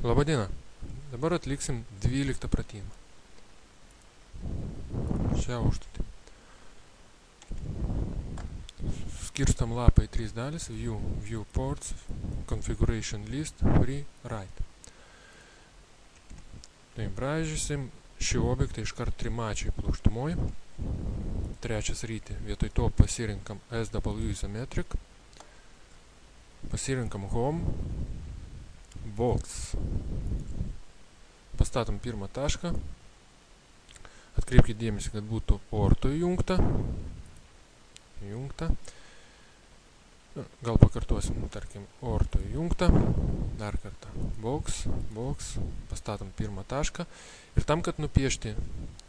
Labadiena. Dabar atliksim 12 pratimą. Šią užduotį. Skirstam lapą į 3 dalis: View, Viewports, Configuration List, Free, Write. Tai braižysim šį objektą iškart trimačiai plokštumoj. Trečias ryti. Vietoj to pasirinkam SW Isometric. Pasirinkam Home. Box. Pastatom pirmą tašką. Atkreipkite dėmesį, kad būtų orto įjungta. Gal pakartosim, tarkim, orto įjungta. Dar kartą. Box. Pastatom pirmą tašką. Ir tam, kad nupiešti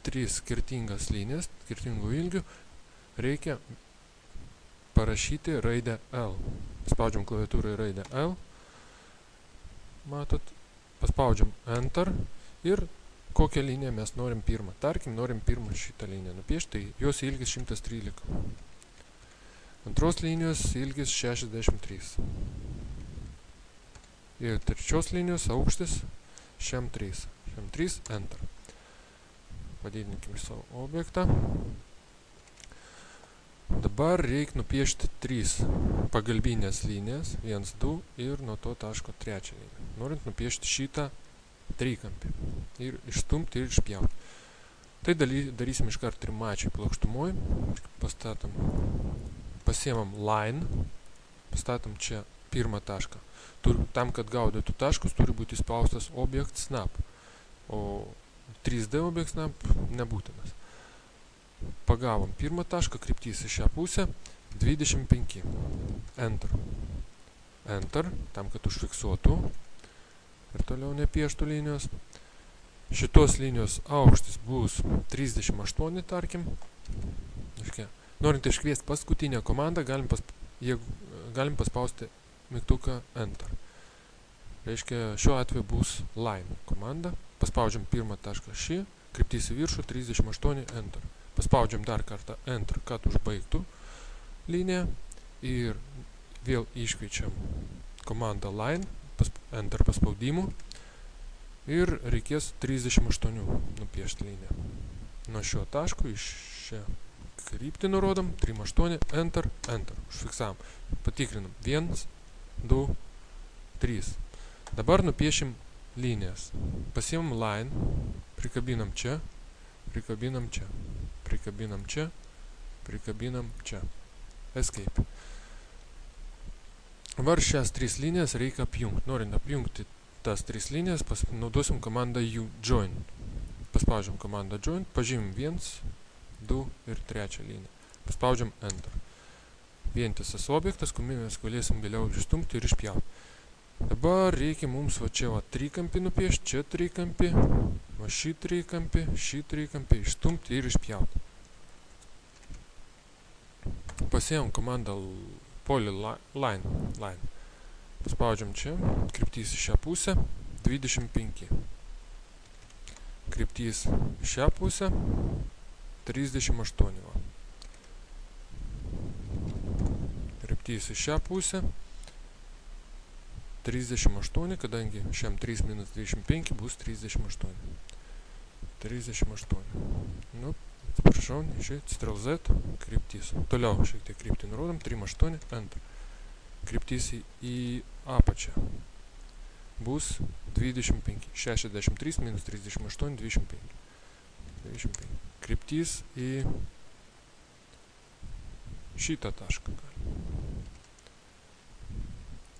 3 skirtingas linijas, skirtingų ilgių, reikia parašyti raidę L. Spaudžiam klaviatūrai raidę L. Matot, paspaudžiam Enter ir kokią liniją mes norim pirmą. Tarkim, norim pirmą šitą liniją nupiešti, tai jos ilgis 113. Antros linijos ilgis 63. Ir trečios linijos aukštis šiam 3. Enter. Padidinkim savo objektą. Dabar reikia nupiešti 3 pagalbinės linijas, 1, 2 ir nuo to taško 3 liniją. Norint nupiešti šitą trikampį ir išstumti ir išpjauti. Tai darysim iškart trimačiai plokštumoj. Pastatom, pasiemam line, pastatom čia pirmą tašką. Tam, kad gaudytų taškus, turi būti įspaustas object snap, o 3D object snap nebūtinas. Pagavom pirmą tašką, kryptys į šią pusę, 25. Enter, tam, kad užfiksuotų ir toliau nepieštų linijos. Šitos linijos aukštis bus 38, tarkim. Norint iškviesti paskutinę komandą, galim paspausti mygtuką Enter. Reiškia, šiuo atveju bus line komanda. Paspaudžiam pirmą tašką šį, kryptys į viršų, 38, Enter. Paspaudžiam dar kartą Enter, kad užbaigtų liniją. Ir vėl iškviečiam komandą line, Enter paspaudimu. Ir reikės 38 nupiešti liniją. Nuo šio taško iš šią kryptį nurodom, 38, Enter. Užfiksavom. Patikrinam. 1, 2, 3. Dabar nupiešim linijas. Pasiimam line, prikabinam čia, prikabinam čia, prikabinam čia, prikabinam čia. Escape. Dabar šias 3 linijas reikia apjungti. Norint apjungti tas 3 linijas, naudosim komandą Join. Paspaudžiam komandą Join, pažymim 1, 2 ir 3 liniją. Paspaudžiam Enter. Vientisas objektas, kurį mes galėsim vėliau išstumti ir išpjauti. Dabar reikia mums va čia trikampį nupiešti, čia trikampį, va šį trikampį išstumti ir išpjauti. Pasiėm komandą Polyline. Paspaudžiam čia, kryptys į šią pusę, 25. Kryptys į šią pusę, 38. Kryptys į šią pusę, 38, kadangi šiam 3 minus 25 bus 38. 38. Nu, atsiprašau, Ctrl Z, kryptys. Toliau šiek tiek kryptį nurodom, 38, Enter. Kryptys į apačią bus 25. 63 minus 38, 25. Kryptys į šitą tašką.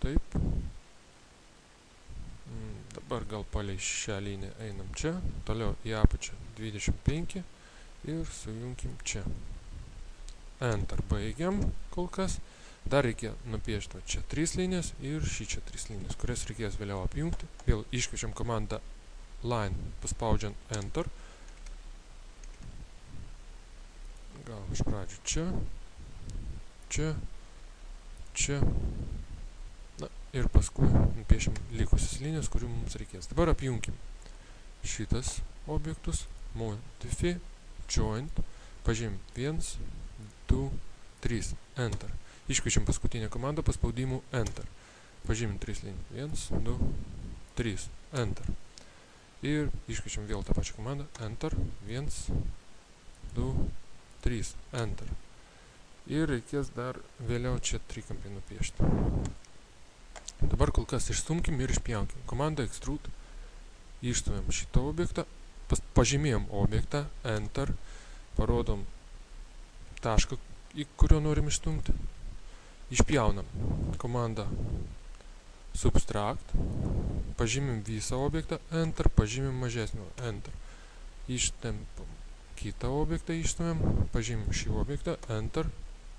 Taip. Dabar gal palei šią liniją einam čia, toliau į apačią 25 ir sujunkim čia. Enter baigiam kol kas. Dar reikia nupiešti čia 3 linijas ir šį čia 3 linijas, kurias reikės vėliau apjungti. Vėl iškviečiam komandą Line, paspaudžiant Enter. Gal iš pradžių čia. Na, ir paskui nupiešim likusias linijas, kurių mums reikės. Dabar apjungim šitas objektus. Modify, Join, pažymim 1, 2, 3, Enter. Iškviečiam paskutinę komandą paspaudimu Enter. Pažymim 3 linijas. 1, 2, 3. Enter. Ir iškeičiam vėl tą pačią komandą, Enter, 1, 2, 3, Enter. Ir reikės dar vėliau čia trikampį nupiešti. Dabar kol kas išstumkim ir išpjaukim. Komanda Extrude, išstumėm šitą objektą, pažymėjom objektą, Enter, parodom tašką, į kurio norim išstumti. Išpjaunam komandą Subtract, pažymim visą objektą, Enter, pažymim mažesnį, Enter. Ištempam kitą objektą, išstumėm, pažymim šį objektą, Enter,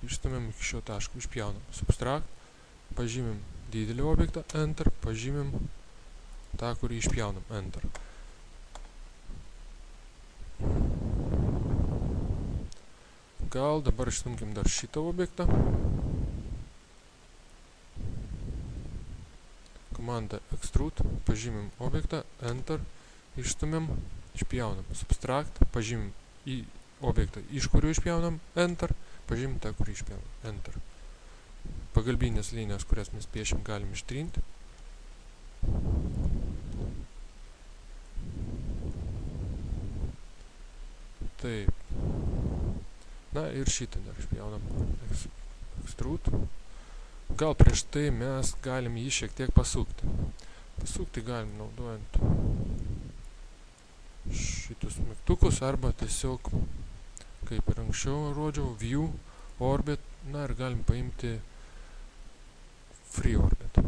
išstumėm iki šio taško, išpjaunam. Subtract, pažymim didelį objektą, Enter, pažymim tą, kurį išpjaunam, Enter. Gal dabar išstumkim dar šitą objektą. Komanda Extrude, pažymim objektą, Enter, išstumėm, išpjaunam. Subtract, pažymim į objektą, iš kurio išpjaunam, Enter, pažymim tą, kurį išpjaunam, Enter. Pagalbinės linijas, kurias mes piešim, galim ištrinti. Taip. Na ir šitą dar išpjaunam. Extrude. Gal prieš tai mes galim jį šiek tiek pasukti. Pasukti galim naudojant šitus mygtukus arba tiesiog, kaip ir anksčiau rodžiau, View, Orbit, na ir galim paimti Free Orbit.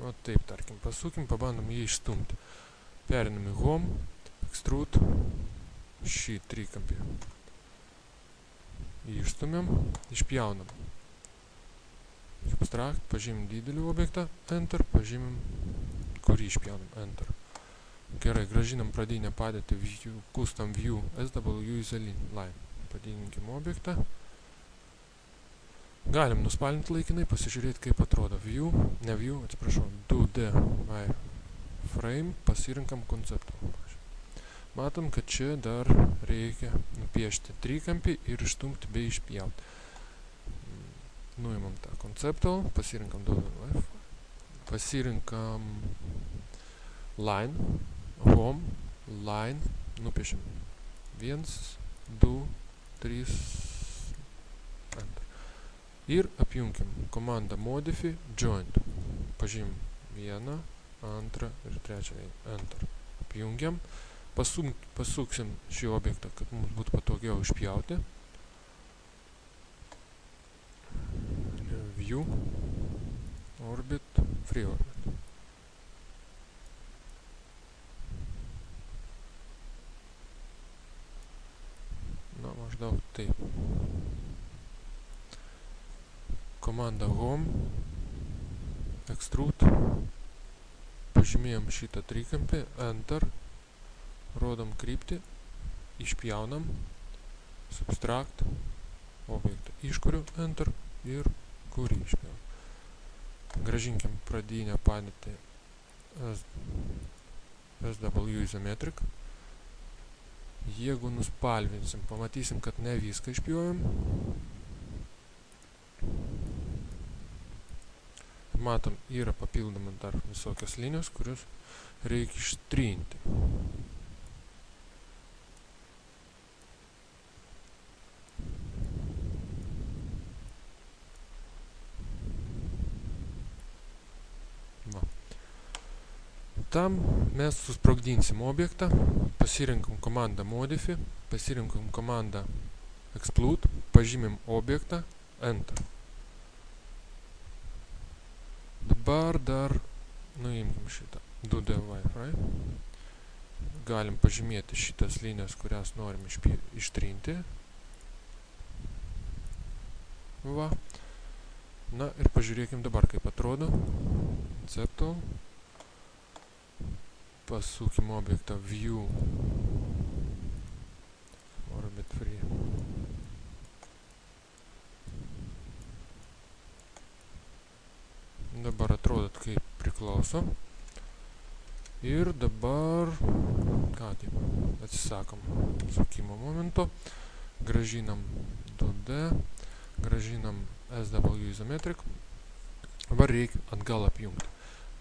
O taip, tarkim, pasukim, pabandom jį išstumti. Perinam į Home, Extrude, šį trikampį. Išstumėm, išpjaunam. Subtract, pažymim didelį objektą, Enter, pažymim, kurį išpjaunam, Enter. Gerai, grąžinam pradinę padėtį View, Custom View, SW is a line. Padidinkim objektą. Galim nuspalinti laikinai, pasižiūrėti, kaip atrodo View, ne View, atsiprašau, 2D wireframe, pasirinkam konceptą. Matom, kad čia dar reikia nupiešti trikampį ir išstumti bei išpjauti. Nuimam tą konceptual, pasirinkam pasirinkam line, home, line, nupiešim 1, 2, 3, enter. Ir apjunkim komandą modify, joint. Pažymim 1, 2 ir 3, enter. Apjungiam. Pasuksim šį objektą, kad mums būtų patogiau išpjauti. View, Orbit, Free Orbit. Na, maždaug taip. Komanda Home, Extrude, pažymėjom šitą trikampį, Enter, rodom kryptį, išpjaunam, Subtract, objektą iškuriu, Enter ir kurį išpjaunam. Grąžinkim pradinę padėtį SW isometric. Jeigu nuspalvinsim, pamatysim, kad ne viską išpjojam. Matom, yra papildoma dar visokios linijos, kurios reikia ištrinti. Tam mes susprogdinsim objektą, pasirinkam komandą Modify, pasirinkam komandą Extrude, pažymim objektą, Enter. Dabar dar nuimkim šitą 2D wireframe. Galim pažymėti šitas linijas, kurias norim ištrinti. Va. Na ir pažiūrėkim dabar, kaip atrodo. Conceptual. Pasukim objektą View, Orbit Free. Dabar atrodot, kaip priklauso. Ir dabar, atsisakom sukimo momento, grąžinam 2D, Gražinam SW isometric. Dabar reikia atgal apjungti.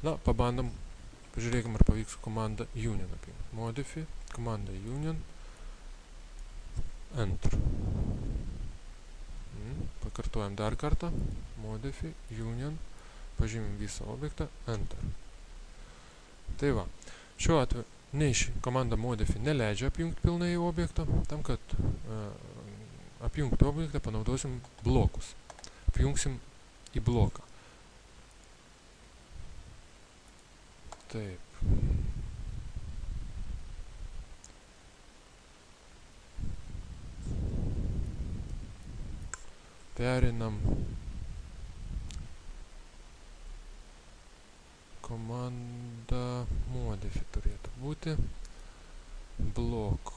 Na, pabandom, pažiūrėkim, ar pavyks komandą union apjungti. Modify, komanda union, enter. Pakartojam dar kartą. Modify, union, pažymim visą objektą, enter. Tai va, šiuo atveju komanda modify neleidžia apjungti pilnai objektą. Tam, kad apjungti objektą, panaudosim blokus. Apjungsim į bloką. Taip. Perinam komanda modify turėtų būti blok.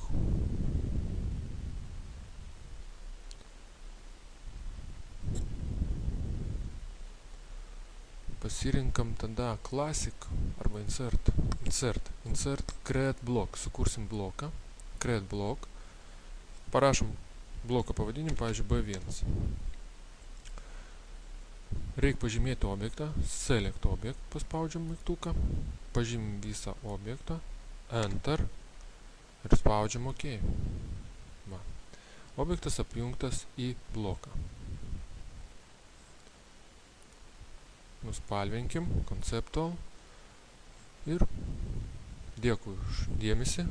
Pasirinkam tada classic arba insert create block. Sukursim bloką, create block. Parašom bloko pavadinimą, pavyzdžiui, B1. Reikia pažymėti objektą, select object, paspaudžiam mygtuką, pažymim visą objektą, enter ir spaudžiam OK. Va. Objektas apjungtas į bloką. Nuspalvinkim, conceptual ir dėkui už dėmesį.